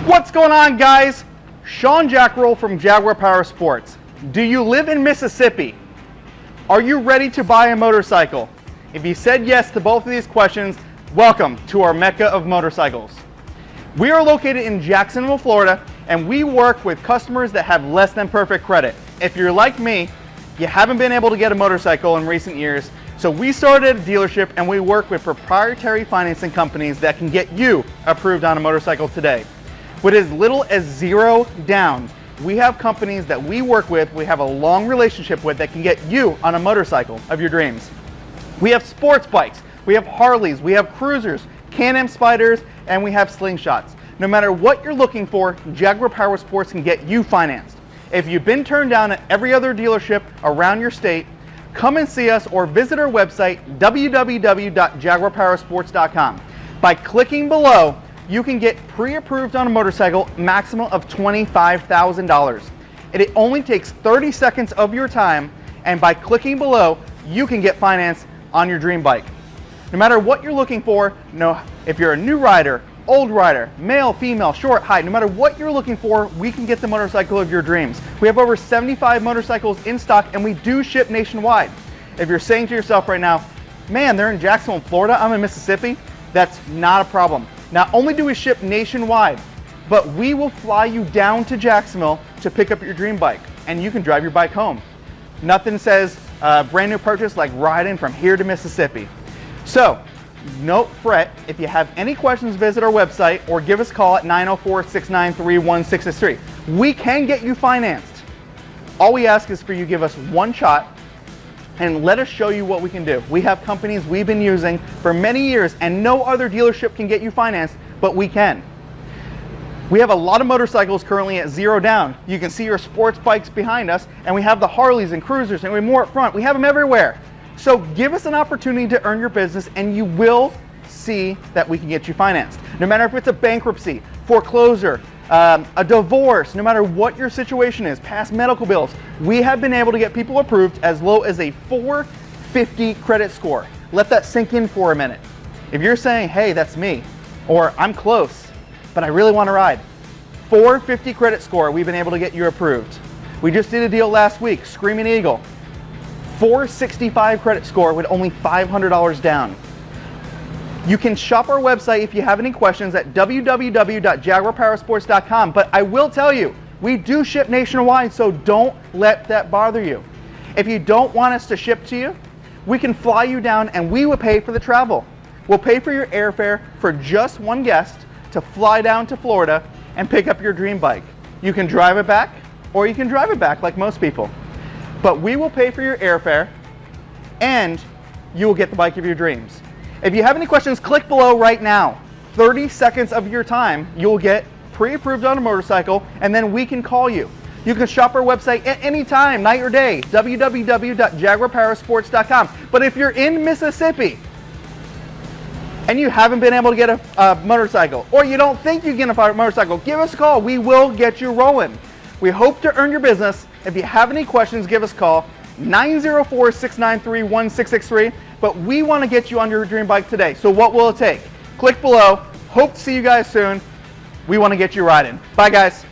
What's going on, guys? Sean Jackrell from Jaguar Power Sports. Do you live in Mississippi? Are you ready to buy a motorcycle? If you said yes to both of these questions, welcome to our Mecca of motorcycles. We are located in Jacksonville, Florida, and we work with customers that have less than perfect credit. If you're like me, you haven't been able to get a motorcycle in recent years, so we started a dealership and we work with proprietary financing companies that can get you approved on a motorcycle today. With as little as $0 down, we have companies that we work with, we have a long relationship with, that can get you on a motorcycle of your dreams. We have sports bikes, we have Harleys, we have cruisers, Can-Am Spyders, and we have Slingshots. No matter what you're looking for, Jaguar Power Sports can get you financed. If you've been turned down at every other dealership around your state, come and see us or visit our website, www.jaguarpowersports.com. By clicking below, you can get pre-approved on a motorcycle, maximum of $25,000. It only takes 30 seconds of your time, and by clicking below, you can get financed on your dream bike. No matter what you're looking for, if you're a new rider, old rider, male, female, short, height, no matter what you're looking for, we can get the motorcycle of your dreams. We have over 75 motorcycles in stock, and we do ship nationwide. If you're saying to yourself right now, man, they're in Jacksonville, Florida, I'm in Mississippi, that's not a problem. Not only do we ship nationwide, but we will fly you down to Jacksonville to pick up your dream bike, and you can drive your bike home. Nothing says brand new purchase like riding from here to Mississippi. So, no fret. If you have any questions, visit our website or give us a call at 904-693-1663. We can get you financed. All we ask is for you to give us one shot and let us show you what we can do. We have companies we've been using for many years, and no other dealership can get you financed, but we can. We have a lot of motorcycles currently at $0 down. You can see our sports bikes behind us, and we have the Harleys and cruisers, and we have more up front. We have them everywhere. So give us an opportunity to earn your business, and you will see that we can get you financed. No matter if it's a bankruptcy, foreclosure, a divorce, no matter what your situation is, past medical bills, we have been able to get people approved as low as a 450 credit score. Let that sink in for a minute. If you're saying, hey, that's me, or I'm close, but I really want to ride, 450 credit score, we've been able to get you approved. We just did a deal last week, Screaming Eagle, 465 credit score with only $500 down. You can shop our website if you have any questions at www.jaguarpowersports.com, but I will tell you, we do ship nationwide, so don't let that bother you. If you don't want us to ship to you, we can fly you down and we will pay for the travel. We'll pay for your airfare for just one guest to fly down to Florida and pick up your dream bike. You can drive it back, or you can drive it back like most people. But we will pay for your airfare, and you will get the bike of your dreams. If you have any questions, click below right now. 30 seconds of your time, you'll get pre-approved on a motorcycle, and then we can call you. You can shop our website at any time, night or day, www.jaguarpowersports.com. But if you're in Mississippi and you haven't been able to get a motorcycle, or you don't think you can get a motorcycle, give us a call. We will get you rolling. We hope to earn your business. If you have any questions, give us a call, 904-693-1663. But we want to get you on your dream bike today. So what will it take? Click below. Hope to see you guys soon. We want to get you riding. Bye, guys.